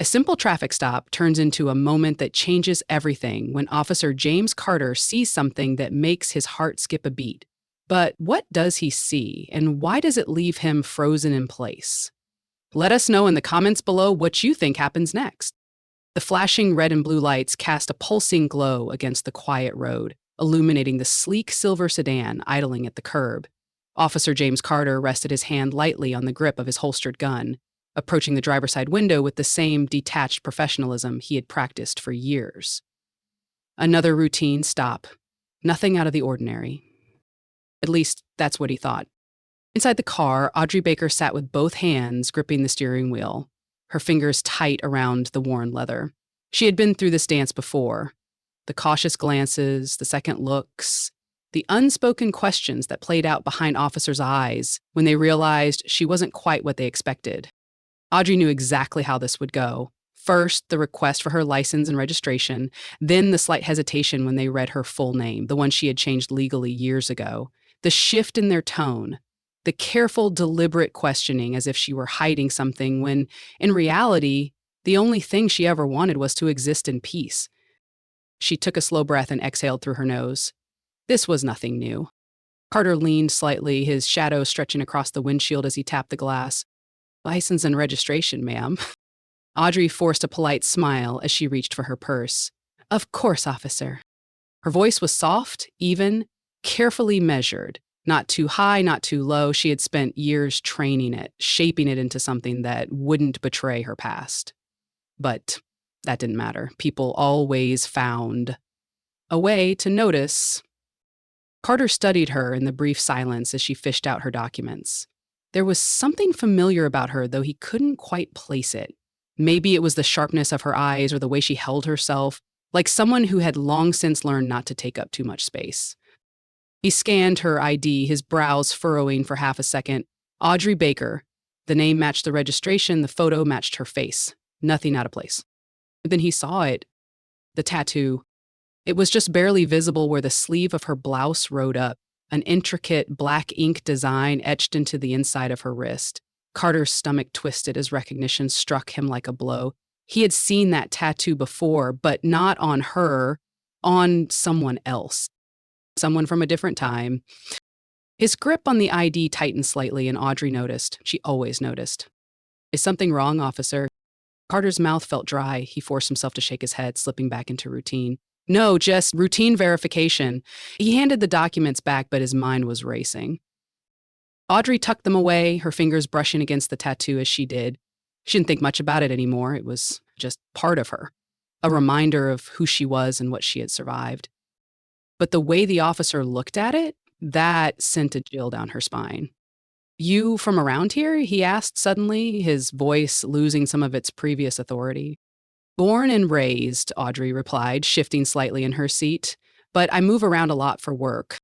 A simple traffic stop turns into a moment that changes everything when Officer James Carter sees something that makes his heart skip a beat. But what does he see, and why does it leave him frozen in place? Let us know in the comments below what you think happens next. The flashing red and blue lights cast a pulsing glow against the quiet road, illuminating the sleek silver sedan idling at the curb. Officer James Carter rested his hand lightly on the grip of his holstered gun, approaching the driver's side window with the same detached professionalism he had practiced for years. Another routine stop. Nothing out of the ordinary. At least, that's what he thought. Inside the car, Audrey Baker sat with both hands gripping the steering wheel, her fingers tight around the worn leather. She had been through this dance before. The cautious glances, the second looks, the unspoken questions that played out behind officers' eyes when they realized she wasn't quite what they expected. Audrey knew exactly how this would go. First, the request for her license and registration, then the slight hesitation when they read her full name, the one she had changed legally years ago. The shift in their tone, the careful, deliberate questioning as if she were hiding something when, in reality, the only thing she ever wanted was to exist in peace. She took a slow breath and exhaled through her nose. This was nothing new. Carter leaned slightly, his shadow stretching across the windshield as he tapped the glass. License and registration, ma'am. Audrey forced a polite smile as she reached for her purse. Of course, officer. Her voice was soft, even, carefully measured. Not too high, not too low. She had spent years training it, shaping it into something that wouldn't betray her past. But that didn't matter. People always found a way to notice. Carter studied her in the brief silence as she fished out her documents. There was something familiar about her, though he couldn't quite place it. Maybe it was the sharpness of her eyes or the way she held herself, like someone who had long since learned not to take up too much space. He scanned her ID, his brows furrowing for half a second. Audrey Baker. The name matched the registration, the photo matched her face. Nothing out of place. Then he saw it. The tattoo. It was just barely visible where the sleeve of her blouse rode up, an intricate black ink design etched into the inside of her wrist. Carter's stomach twisted as recognition struck him like a blow. He had seen that tattoo before, but not on her, on someone else. Someone from a different time. His grip on the ID tightened slightly, and Audrey noticed. She always noticed. Is something wrong, officer? Carter's mouth felt dry. He forced himself to shake his head, slipping back into routine. No, just routine verification. He handed the documents back, but his mind was racing. Audrey tucked them away, her fingers brushing against the tattoo as she did. She didn't think much about it anymore. It was just part of her, a reminder of who she was and what she had survived. But the way the officer looked at it, that sent a chill down her spine. You from around here? He asked suddenly, his voice losing some of its previous authority. Born and raised, Audrey replied, shifting slightly in her seat, but I move around a lot for work.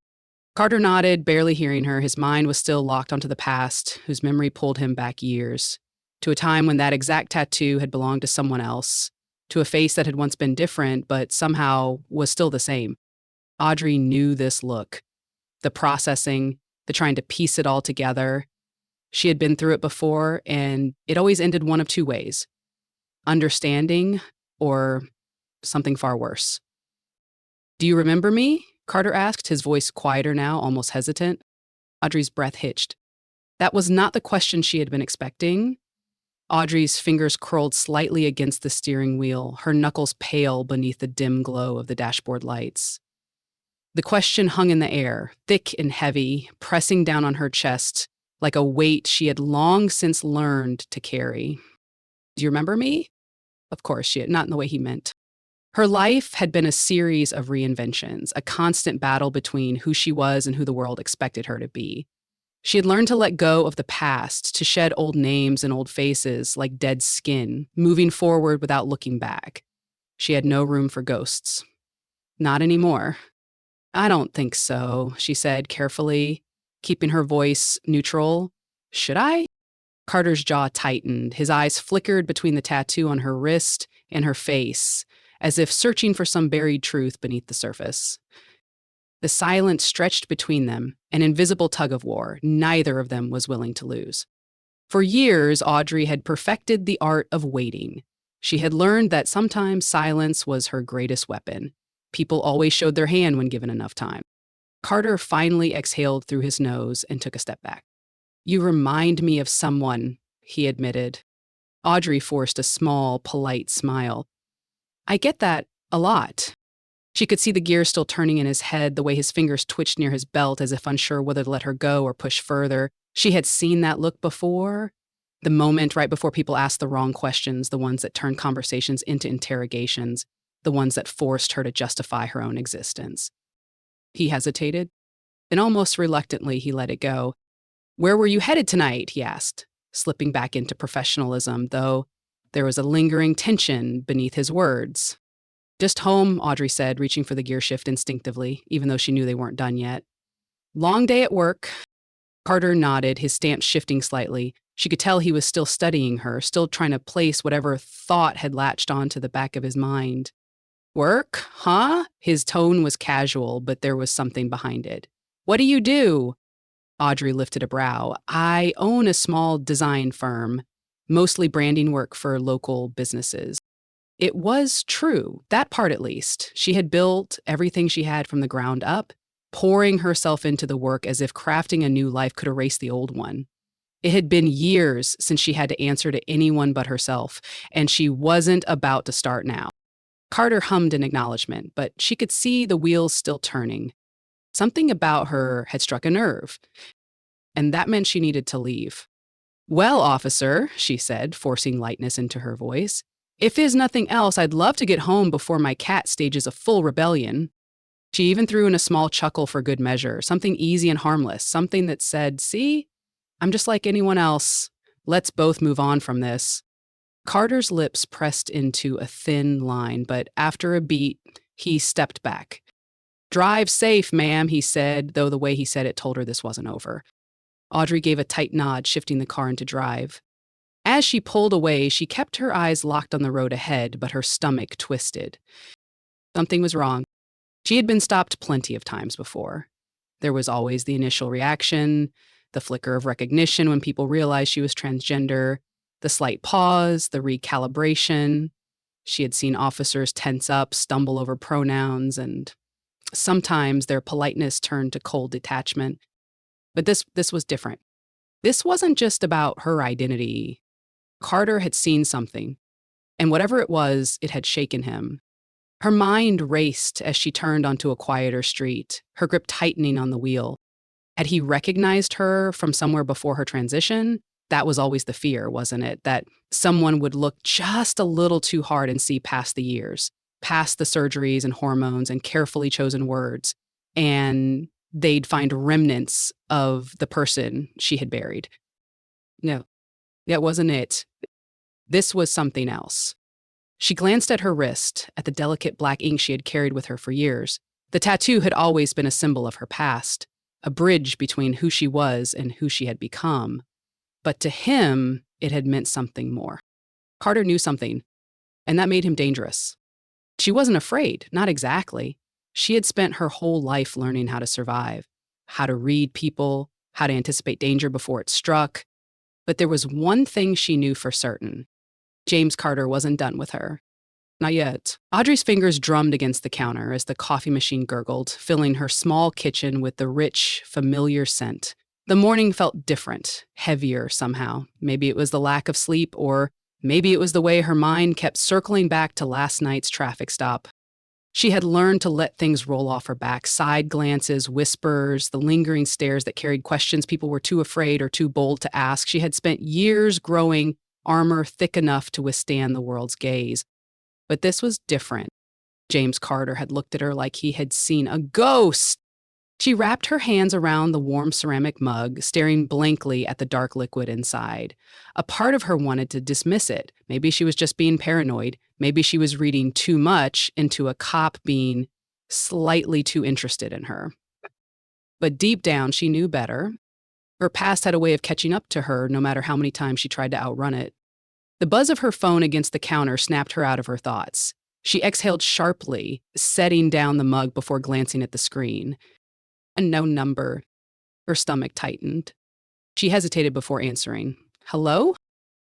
Carter nodded, barely hearing her. His mind was still locked onto the past, whose memory pulled him back years, to a time when that exact tattoo had belonged to someone else, to a face that had once been different, but somehow was still the same. Audrey knew this look. The processing, the trying to piece it all together. She had been through it before, and it always ended one of two ways. Understanding or something far worse. Do you remember me? Carter asked, his voice quieter now, almost hesitant. Audrey's breath hitched. That was not the question she had been expecting. Audrey's fingers curled slightly against the steering wheel, her knuckles pale beneath the dim glow of the dashboard lights. The question hung in the air, thick and heavy, pressing down on her chest like a weight she had long since learned to carry. Do you remember me? Of course she had, not in the way he meant. Her life had been a series of reinventions, a constant battle between who she was and who the world expected her to be. She had learned to let go of the past, to shed old names and old faces like dead skin, moving forward without looking back. She had no room for ghosts. Not anymore. I don't think so, she said carefully, keeping her voice neutral. Should I? Carter's jaw tightened. His eyes flickered between the tattoo on her wrist and her face, as if searching for some buried truth beneath the surface. The silence stretched between them, an invisible tug-of-war neither of them was willing to lose. For years, Audrey had perfected the art of waiting. She had learned that sometimes silence was her greatest weapon. People always showed their hand when given enough time. Carter finally exhaled through his nose and took a step back. "You remind me of someone," he admitted. Audrey forced a small, polite smile. "I get that a lot." She could see the gears still turning in his head, the way his fingers twitched near his belt as if unsure whether to let her go or push further. She had seen that look before. The moment right before people asked the wrong questions, the ones that turned conversations into interrogations, the ones that forced her to justify her own existence. He hesitated, and almost reluctantly he let it go. "Where were you headed tonight?" he asked, slipping back into professionalism, though there was a lingering tension beneath his words. "Just home," Audrey said, reaching for the gear shift instinctively, even though she knew they weren't done yet. "Long day at work." Carter nodded, his stance shifting slightly. She could tell he was still studying her, still trying to place whatever thought had latched onto the back of his mind. "Work? Huh?" His tone was casual, but there was something behind it. "What do you do?" Audrey lifted a brow. "I own a small design firm, mostly branding work for local businesses." It was true, that part at least. She had built everything she had from the ground up, pouring herself into the work as if crafting a new life could erase the old one. It had been years since she had to answer to anyone but herself, and she wasn't about to start now. Carter hummed in acknowledgement, but she could see the wheels still turning. Something about her had struck a nerve, and that meant she needed to leave. "Well, officer," she said, forcing lightness into her voice, "if is nothing else, I'd love to get home before my cat stages a full rebellion." She even threw in a small chuckle for good measure, something easy and harmless, something that said, "See, I'm just like anyone else. Let's both move on from this." Carter's lips pressed into a thin line, but after a beat, he stepped back. "Drive safe, ma'am," he said, though the way he said it told her this wasn't over. Audrey gave a tight nod, shifting the car into drive. As she pulled away, she kept her eyes locked on the road ahead, but her stomach twisted. Something was wrong. She had been stopped plenty of times before. There was always the initial reaction, the flicker of recognition when people realized she was transgender, the slight pause, the recalibration. She had seen officers tense up, stumble over pronouns, and sometimes their politeness turned to cold detachment. But this was different. This wasn't just about her identity. Carter had seen something, and whatever it was, it had shaken him. Her mind raced as she turned onto a quieter street, her grip tightening on the wheel. Had he recognized her from somewhere before her transition? That was always the fear, wasn't it? That someone would look just a little too hard and see past the years, past the surgeries and hormones and carefully chosen words, and they'd find remnants of the person she had buried. No, that wasn't it. This was something else. She glanced at her wrist, at the delicate black ink she had carried with her for years. The tattoo had always been a symbol of her past, a bridge between who she was and who she had become. But to him, it had meant something more. Carter knew something, and that made him dangerous. She wasn't afraid, not exactly. She had spent her whole life learning how to survive, how to read people, how to anticipate danger before it struck. But there was one thing she knew for certain. James Carter wasn't done with her. Not yet. Audrey's fingers drummed against the counter as the coffee machine gurgled, filling her small kitchen with the rich, familiar scent. The morning felt different, heavier somehow. Maybe it was the lack of sleep, or maybe it was the way her mind kept circling back to last night's traffic stop. She had learned to let things roll off her back, side glances, whispers, the lingering stares that carried questions people were too afraid or too bold to ask. She had spent years growing armor thick enough to withstand the world's gaze. But this was different. James Carter had looked at her like he had seen a ghost. She wrapped her hands around the warm ceramic mug, staring blankly at the dark liquid inside. A part of her wanted to dismiss it. Maybe she was just being paranoid. Maybe she was reading too much into a cop being slightly too interested in her. But deep down, she knew better. Her past had a way of catching up to her, no matter how many times she tried to outrun it. The buzz of her phone against the counter snapped her out of her thoughts. She exhaled sharply, setting down the mug before glancing at the screen. And no number. Her stomach tightened. She hesitated before answering. "Hello?"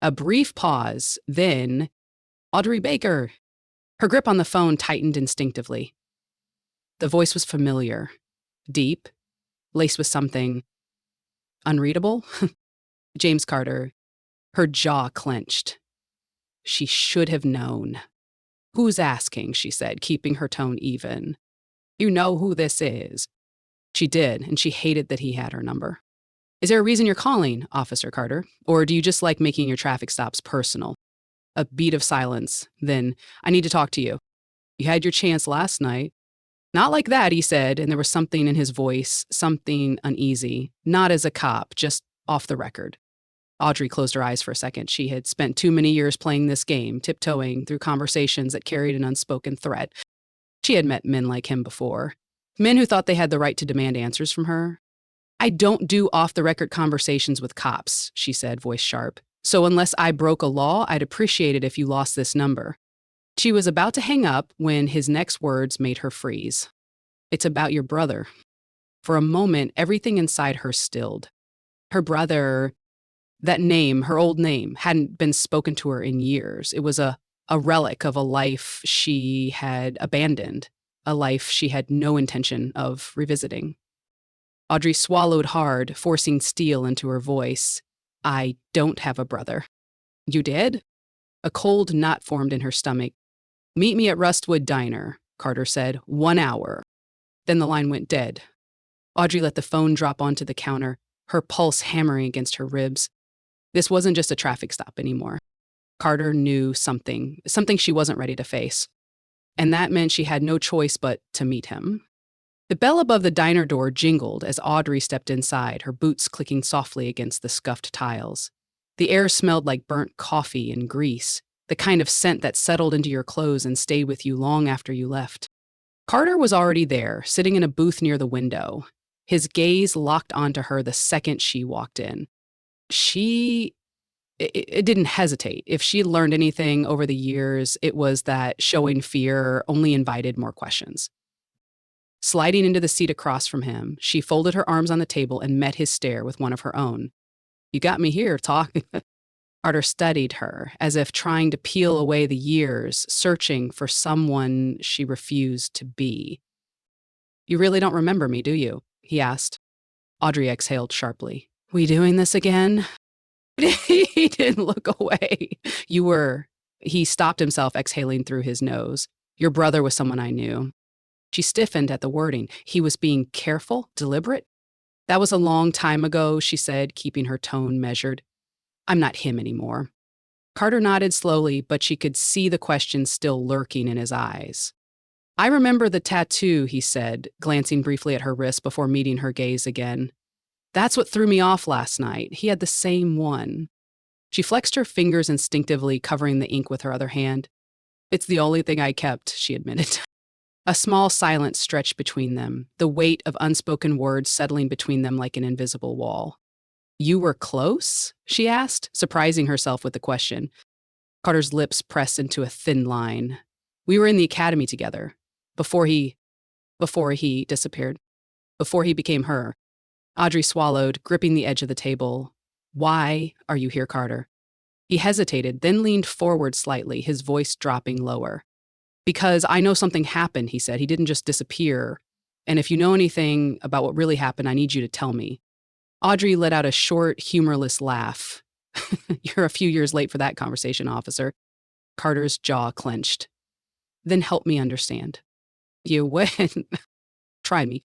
A brief pause, then, Audrey Baker. Her grip on the phone tightened instinctively. The voice was familiar, deep, laced with something unreadable. James Carter. Her jaw clenched. She should have known. Who's asking, she said, keeping her tone even. You know who this is. She did, and she hated that he had her number. Is there a reason you're calling, Officer Carter? Or do you just like making your traffic stops personal? A beat of silence. Then, I need to talk to you. You had your chance last night. Not like that, he said, and there was something in his voice, something uneasy. Not as a cop, just off the record. Audrey closed her eyes for a second. She had spent too many years playing this game, tiptoeing through conversations that carried an unspoken threat. She had met men like him before. Men who thought they had the right to demand answers from her. I don't do off-the-record conversations with cops, she said, voice sharp. So unless I broke a law, I'd appreciate it if you lost this number. She was about to hang up when his next words made her freeze. It's about your brother. For a moment, everything inside her stilled. Her brother, that name, her old name, hadn't been spoken to her in years. It was a relic of a life she had abandoned, a life she had no intention of revisiting. Audrey swallowed hard, forcing steel into her voice. I don't have a brother. You did? A cold knot formed in her stomach. Meet me at Rustwood Diner, Carter said. 1 hour. Then the line went dead. Audrey let the phone drop onto the counter, her pulse hammering against her ribs. This wasn't just a traffic stop anymore. Carter knew something she wasn't ready to face. And that meant she had no choice but to meet him. The bell above the diner door jingled as Audrey stepped inside, her boots clicking softly against the scuffed tiles. The air smelled like burnt coffee and grease, the kind of scent that settled into your clothes and stayed with you long after you left. Carter was already there, sitting in a booth near the window. His gaze locked onto her the second she walked in. It didn't hesitate. If she had learned anything over the years, it was that showing fear only invited more questions. Sliding into the seat across from him, she folded her arms on the table and met his stare with one of her own. You got me here, talking. Carter studied her, as if trying to peel away the years, searching for someone she refused to be. You really don't remember me, do you? He asked. Audrey exhaled sharply. We doing this again? He didn't look away. You were. He stopped himself, exhaling through his nose. Your brother was someone I knew. She stiffened at the wording. He was being careful, deliberate. That was a long time ago, she said, keeping her tone measured. I'm not him anymore. Carter nodded slowly, but she could see the question still lurking in his eyes. I remember the tattoo, he said, glancing briefly at her wrist before meeting her gaze again. That's what threw me off last night. He had the same one. She flexed her fingers instinctively, covering the ink with her other hand. It's the only thing I kept, she admitted. A small silence stretched between them, the weight of unspoken words settling between them like an invisible wall. You were close? She asked, surprising herself with the question. Carter's lips pressed into a thin line. We were in the academy together. Before he disappeared. Before he became her. Audrey swallowed, gripping the edge of the table. Why are you here, Carter? He hesitated, then leaned forward slightly, his voice dropping lower. Because I know something happened, he said. He didn't just disappear. And if you know anything about what really happened, I need you to tell me. Audrey let out a short, humorless laugh. You're a few years late for that conversation, officer. Carter's jaw clenched. Then help me understand. You went. Try me.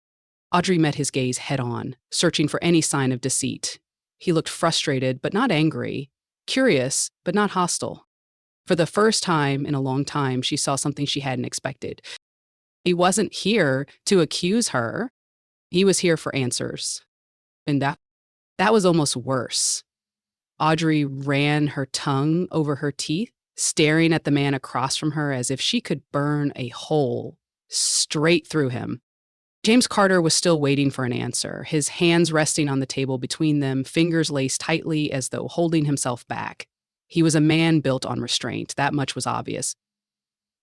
Audrey met his gaze head on, searching for any sign of deceit. He looked frustrated, but not angry. Curious, but not hostile. For the first time in a long time, she saw something she hadn't expected. He wasn't here to accuse her. He was here for answers. And that was almost worse. Audrey ran her tongue over her teeth, staring at the man across from her as if she could burn a hole straight through him. James Carter was still waiting for an answer, his hands resting on the table between them, fingers laced tightly as though holding himself back. He was a man built on restraint, that much was obvious.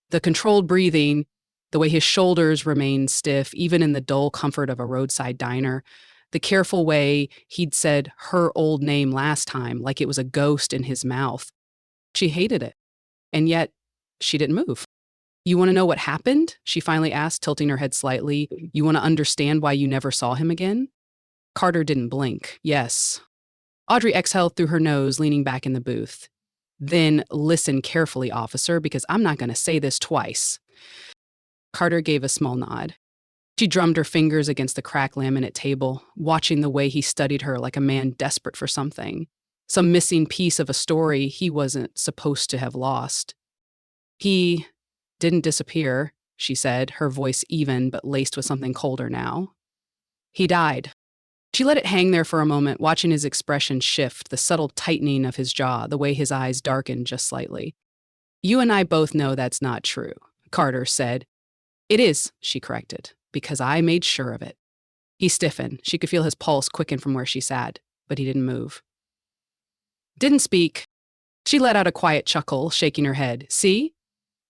The controlled breathing, the way his shoulders remained stiff, even in the dull comfort of a roadside diner, the careful way he'd said her old name last time, like it was a ghost in his mouth. She hated it. And yet, She didn't move. You want to know what happened? She finally asked, tilting her head slightly. You want to understand why you never saw him again? Carter didn't blink. Yes. Audrey exhaled through her nose, leaning back in the booth. Then listen carefully, officer, because I'm not going to say this twice. Carter gave a small nod. She drummed her fingers against the cracked laminate table, watching the way he studied her like a man desperate for something. Some missing piece of a story he wasn't supposed to have lost. He didn't disappear, she said, her voice even but laced with something colder now. He died. She let it hang there for a moment, watching his expression shift, the subtle tightening of his jaw, the way his eyes darkened just slightly. You and I both know that's not true, Carter said. It is, she corrected, because I made sure of it. He stiffened. She could feel his pulse quicken from where she sat, but he didn't move. Didn't speak. She let out a quiet chuckle, shaking her head. See?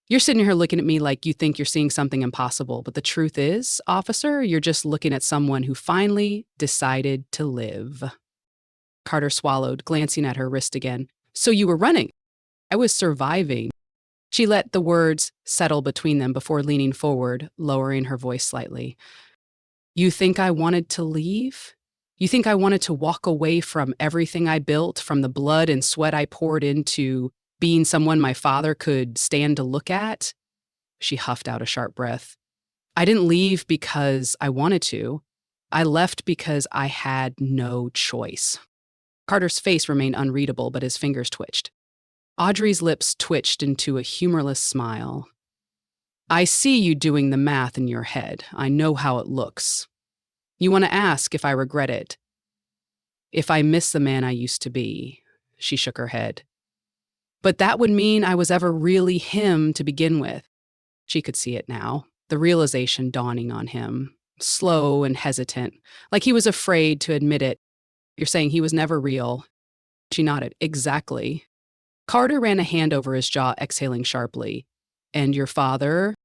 You're sitting here looking at me like you think you're seeing something impossible, but the truth is, officer, you're just looking at someone who finally decided to live. Carter swallowed, glancing at her wrist again. So you were running. I was surviving. She let the words settle between them before leaning forward, lowering her voice slightly. You think I wanted to leave? You think I wanted to walk away from everything I built, from the blood and sweat I poured into being someone my father could stand to look at? She huffed out a sharp breath. I didn't leave because I wanted to. I left because I had no choice. Carter's face remained unreadable, but his fingers twitched. Audrey's lips twitched into a humorless smile. I see you doing the math in your head. I know how it looks. You want to ask if I regret it. If I miss the man I used to be. She shook her head. But that would mean I was ever really him to begin with. She could see it now, the realization dawning on him, slow and hesitant, like he was afraid to admit it. You're saying he was never real. She nodded. Exactly. Carter ran a hand over his jaw, exhaling sharply. And your father?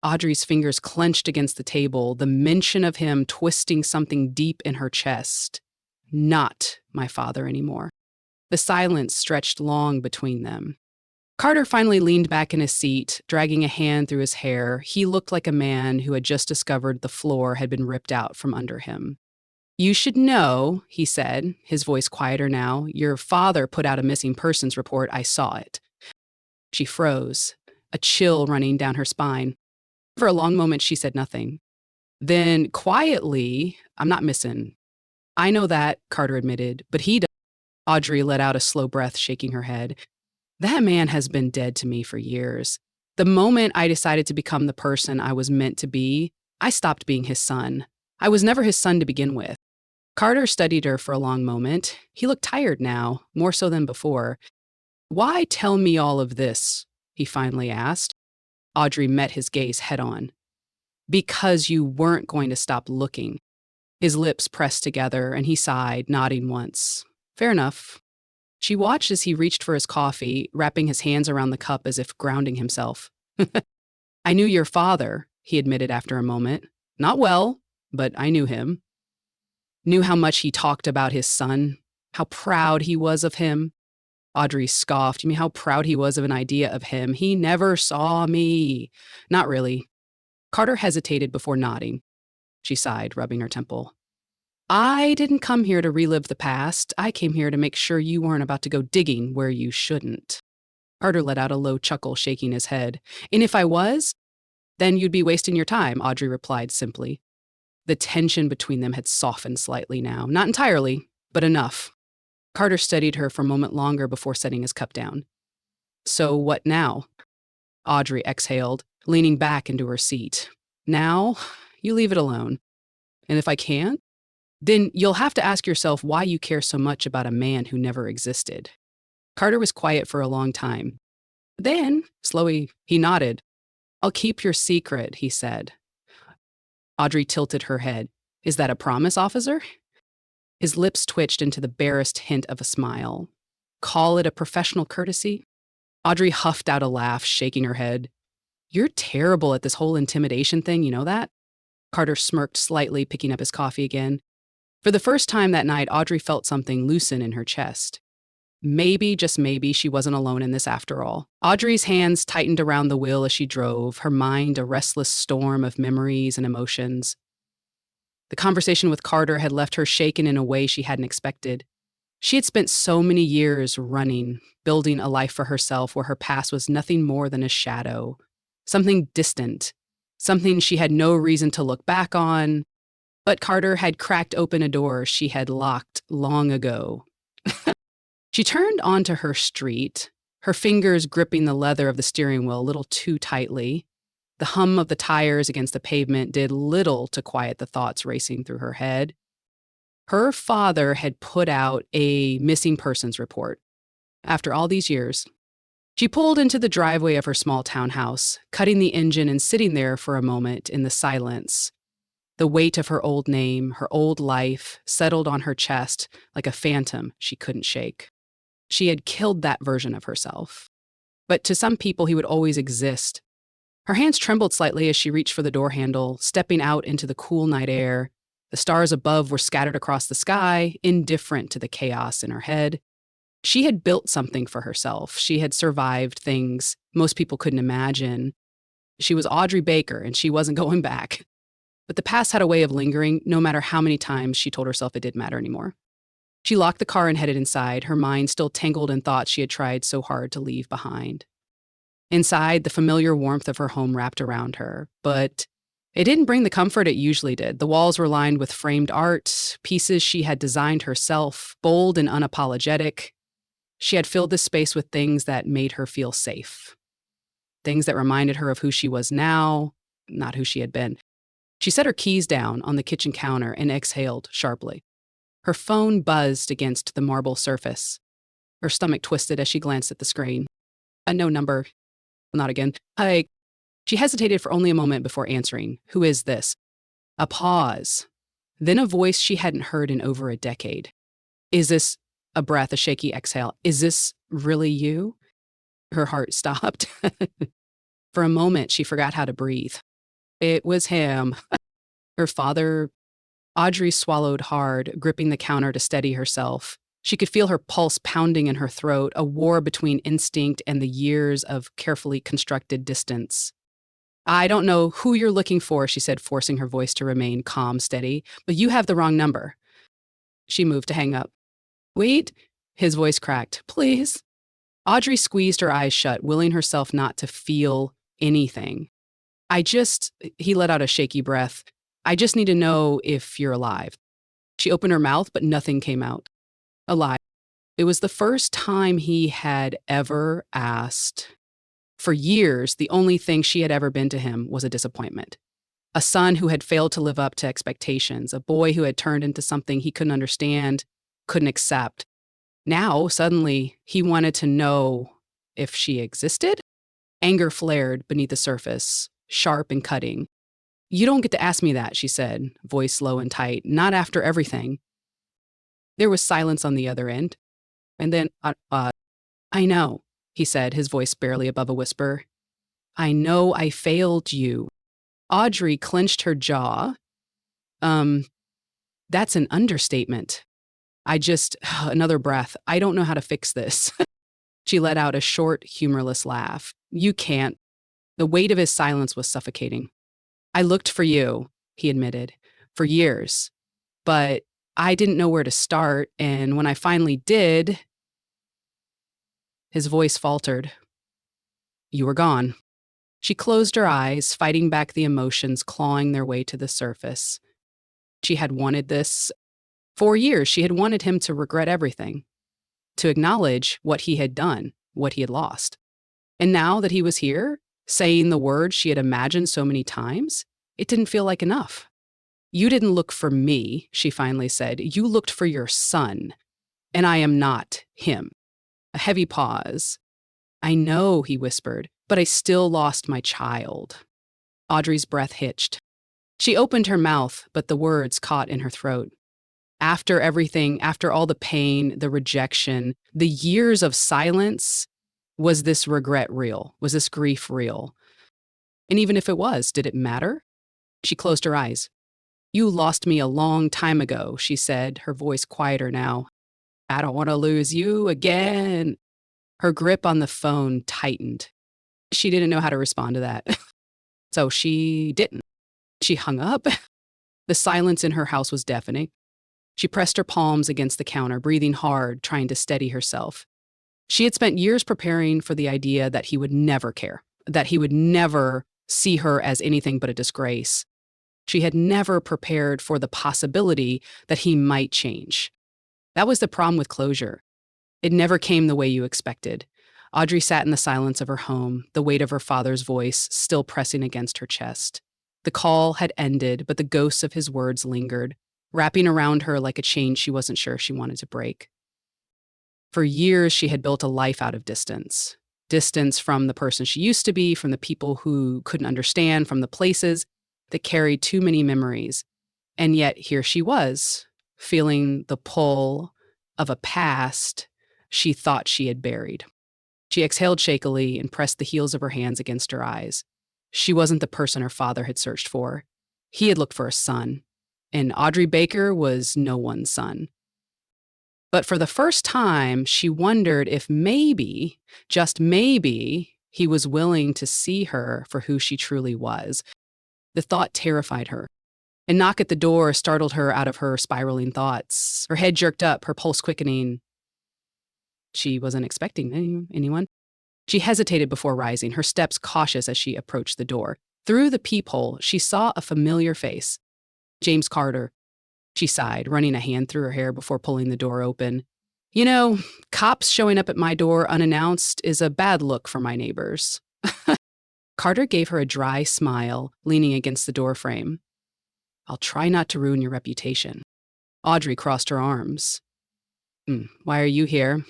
Audrey's fingers clenched against the table, the mention of him twisting something deep in her chest. Not my father anymore. The silence stretched long between them. Carter finally leaned back in his seat, dragging a hand through his hair. He looked like a man who had just discovered the floor had been ripped out from under him. You should know, he said, his voice quieter now. Your father put out a missing persons report. I saw it. She froze, a chill running down her spine. For a long moment, she said nothing. Then, quietly, I'm not missing. I know that, Carter admitted, but he does. Audrey let out a slow breath, shaking her head. That man has been dead to me for years. The moment I decided to become the person I was meant to be, I stopped being his son. I was never his son to begin with. Carter studied her for a long moment. He looked tired now, more so than before. Why tell me all of this? He finally asked. Audrey met his gaze head-on. Because you weren't going to stop looking. His lips pressed together, and he sighed, nodding once. Fair enough. She watched as he reached for his coffee, wrapping his hands around the cup as if grounding himself. I knew your father, he admitted after a moment. Not well, but I knew him. Knew how much he talked about his son, how proud he was of him. Audrey scoffed. You mean how proud he was of an idea of him? He never saw me. Not really. Carter hesitated before nodding. She sighed, rubbing her temple. I didn't come here to relive the past. I came here to make sure you weren't about to go digging where you shouldn't. Carter let out a low chuckle, shaking his head. And if I was, then you'd be wasting your time, Audrey replied simply. The tension between them had softened slightly now. Not entirely, but enough. Carter studied her for a moment longer before setting his cup down. So what now? Audrey exhaled, leaning back into her seat. Now, you leave it alone. And if I can't, then you'll have to ask yourself why you care so much about a man who never existed. Carter was quiet for a long time. Then, slowly, he nodded. I'll keep your secret, he said. Audrey tilted her head. Is that a promise, officer? His lips twitched into the barest hint of a smile. Call it a professional courtesy? Audrey huffed out a laugh, shaking her head. You're terrible at this whole intimidation thing, you know that? Carter smirked slightly, picking up his coffee again. For the first time that night, Audrey felt something loosen in her chest. Maybe, just maybe, she wasn't alone in this after all. Audrey's hands tightened around the wheel as she drove, her mind a restless storm of memories and emotions. The conversation with Carter had left her shaken in a way she hadn't expected. She had spent so many years running, building a life for herself where her past was nothing more than a shadow, something distant, something she had no reason to look back on. But Carter had cracked open a door she had locked long ago. She turned onto her street, her fingers gripping the leather of the steering wheel a little too tightly. The hum of the tires against the pavement did little to quiet the thoughts racing through her head. Her father had put out a missing persons report. After all these years, she pulled into the driveway of her small townhouse, cutting the engine and sitting there for a moment in the silence. The weight of her old name, her old life, settled on her chest like a phantom she couldn't shake. She had killed that version of herself. But to some people, he would always exist. Her hands trembled slightly as she reached for the door handle, stepping out into the cool night air. The stars above were scattered across the sky, indifferent to the chaos in her head. She had built something for herself. She had survived things most people couldn't imagine. She was Audrey Baker, and she wasn't going back. But the past had a way of lingering, no matter how many times she told herself it didn't matter anymore. She locked the car and headed inside, her mind still tangled in thoughts she had tried so hard to leave behind. Inside, the familiar warmth of her home wrapped around her, but it didn't bring the comfort it usually did. The walls were lined with framed art, pieces she had designed herself, bold and unapologetic. She had filled this space with things that made her feel safe, things that reminded her of who she was now, not who she had been. She set her keys down on the kitchen counter and exhaled sharply. Her phone buzzed against the marble surface. Her stomach twisted as she glanced at the screen. A no number. Not again. She hesitated for only a moment before answering. Who is this? A pause. Then a voice she hadn't heard in over a decade. Is this, a breath, a shaky exhale, is this really you? Her heart stopped. For a moment, she forgot how to breathe. It was him. Her father. Audrey swallowed hard, gripping the counter to steady herself. She could feel her pulse pounding in her throat, a war between instinct and the years of carefully constructed distance. I don't know who you're looking for, she said, forcing her voice to remain calm, steady, but you have the wrong number. She moved to hang up. Wait, his voice cracked. Please. Audrey squeezed her eyes shut, willing herself not to feel anything. He let out a shaky breath. I just need to know if you're alive. She opened her mouth, but nothing came out. Alive. It was the first time he had ever asked. For years, the only thing she had ever been to him was a disappointment. A son who had failed to live up to expectations, a boy who had turned into something he couldn't understand, couldn't accept. Now, suddenly, he wanted to know if she existed. Anger flared beneath the surface, sharp and cutting. You don't get to ask me that, she said, voice low and tight. Not after everything. There was silence on the other end. And then, I know, he said, his voice barely above a whisper. I know I failed you. Audrey clenched her jaw. That's an understatement. Another breath. I don't know how to fix this. She let out a short, humorless laugh. You can't. The weight of his silence was suffocating. I looked for you, he admitted, for years, but I didn't know where to start, and when I finally did, his voice faltered. You were gone. She closed her eyes, fighting back the emotions clawing their way to the surface. She had wanted this. For years, she had wanted him to regret everything, to acknowledge what he had done, what he had lost. And now that he was here, saying the words she had imagined so many times, it didn't feel like enough. You didn't look for me, she finally said. You looked for your son, and I am not him. A heavy pause. I know, he whispered, but I still lost my child. Audrey's breath hitched. She opened her mouth, but the words caught in her throat. After everything, after all the pain, the rejection, the years of silence, was this regret real? Was this grief real? And even if it was, did it matter? She closed her eyes. You lost me a long time ago, she said, her voice quieter now. I don't want to lose you again. Her grip on the phone tightened. She didn't know how to respond to that. So she didn't. She hung up. The silence in her house was deafening. She pressed her palms against the counter, breathing hard, trying to steady herself. She had spent years preparing for the idea that he would never care, that he would never see her as anything but a disgrace. She had never prepared for the possibility that he might change. That was the problem with closure. It never came the way you expected. Audrey sat in the silence of her home, the weight of her father's voice still pressing against her chest. The call had ended, but the ghosts of his words lingered, wrapping around her like a chain she wasn't sure she wanted to break. For years, she had built a life out of distance. Distance from the person she used to be, from the people who couldn't understand, from the places that carried too many memories. And yet, here she was, feeling the pull of a past she thought she had buried. She exhaled shakily and pressed the heels of her hands against her eyes. She wasn't the person her father had searched for. He had looked for a son, and Audrey Baker was no one's son. But for the first time, she wondered if maybe, just maybe, he was willing to see her for who she truly was. The thought terrified her. A knock at the door startled her out of her spiraling thoughts. Her head jerked up, her pulse quickening. She wasn't expecting anyone. She hesitated before rising, her steps cautious as she approached the door. Through the peephole, she saw a familiar face. James Carter. She sighed, running a hand through her hair before pulling the door open. You know, cops showing up at my door unannounced is a bad look for my neighbors. Carter gave her a dry smile, leaning against the doorframe. I'll try not to ruin your reputation. Audrey crossed her arms. Why are you here?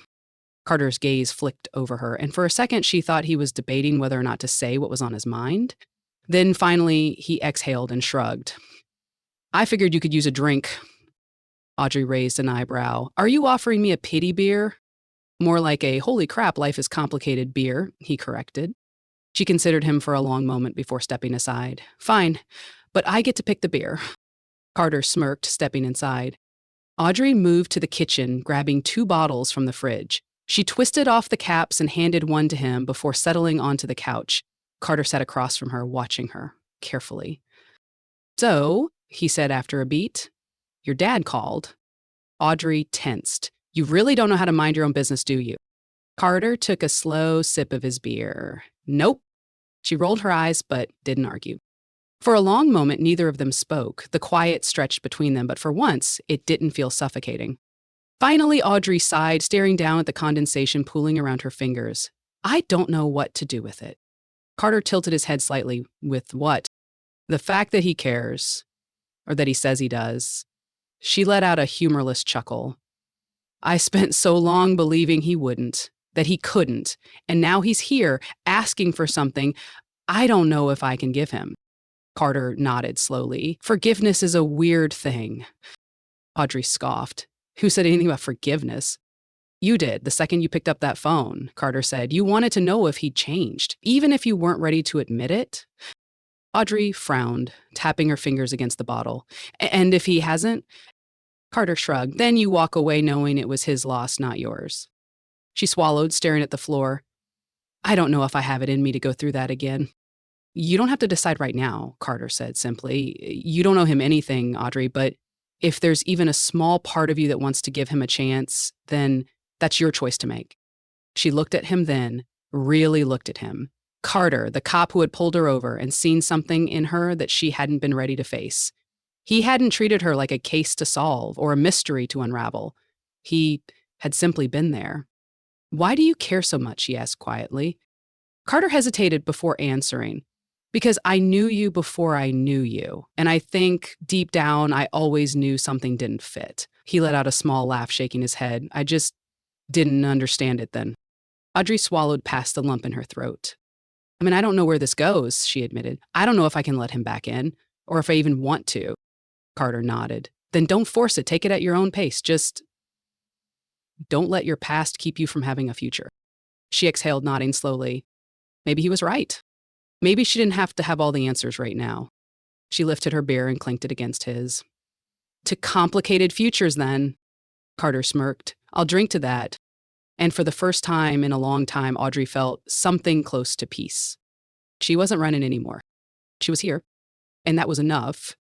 Carter's gaze flicked over her, and for a second she thought he was debating whether or not to say what was on his mind. Then finally he exhaled and shrugged. I figured you could use a drink. Audrey raised an eyebrow. Are you offering me a pity beer? More like a holy crap, life is complicated beer, he corrected. She considered him for a long moment before stepping aside. Fine, but I get to pick the beer. Carter smirked, stepping inside. Audrey moved to the kitchen, grabbing 2 bottles from the fridge. She twisted off the caps and handed one to him before settling onto the couch. Carter sat across from her, watching her carefully. So, he said after a beat, your dad called. Audrey tensed. You really don't know how to mind your own business, do you? Carter took a slow sip of his beer. Nope. She rolled her eyes, but didn't argue. For a long moment, neither of them spoke. The quiet stretched between them, but for once, it didn't feel suffocating. Finally, Audrey sighed, staring down at the condensation pooling around her fingers. I don't know what to do with it. Carter tilted his head slightly. With what? The fact that he cares. Or that he says he does. She let out a humorless chuckle. I spent so long believing he wouldn't, that he couldn't, and now he's here, asking for something I don't know if I can give him. Carter nodded slowly. Forgiveness is a weird thing. Audrey scoffed. Who said anything about forgiveness? You did, the second you picked up that phone, Carter said. You wanted to know if he'd changed, even if you weren't ready to admit it. Audrey frowned, tapping her fingers against the bottle. And if he hasn't? Carter shrugged. Then you walk away knowing it was his loss, not yours. She swallowed, staring at the floor. I don't know if I have it in me to go through that again. You don't have to decide right now, Carter said simply. You don't owe him anything, Audrey, but if there's even a small part of you that wants to give him a chance, then that's your choice to make. She looked at him then, really looked at him. Carter, the cop who had pulled her over and seen something in her that she hadn't been ready to face. He hadn't treated her like a case to solve or a mystery to unravel. He had simply been there. Why do you care so much? He asked quietly. Carter hesitated before answering. Because I knew you before I knew you, and I think deep down I always knew something didn't fit. He let out a small laugh, shaking his head. I just didn't understand it then. Audrey swallowed past the lump in her throat. I don't know where this goes, she admitted. I don't know if I can let him back in, or if I even want to. Carter nodded. Then don't force it. Take it at your own pace. Just don't let your past keep you from having a future. She exhaled, nodding slowly. Maybe he was right. Maybe she didn't have to have all the answers right now. She lifted her beer and clinked it against his. To complicated futures, then. Carter smirked. I'll drink to that. And for the first time in a long time, Audrey felt something close to peace. She wasn't running anymore. She was here, and that was enough.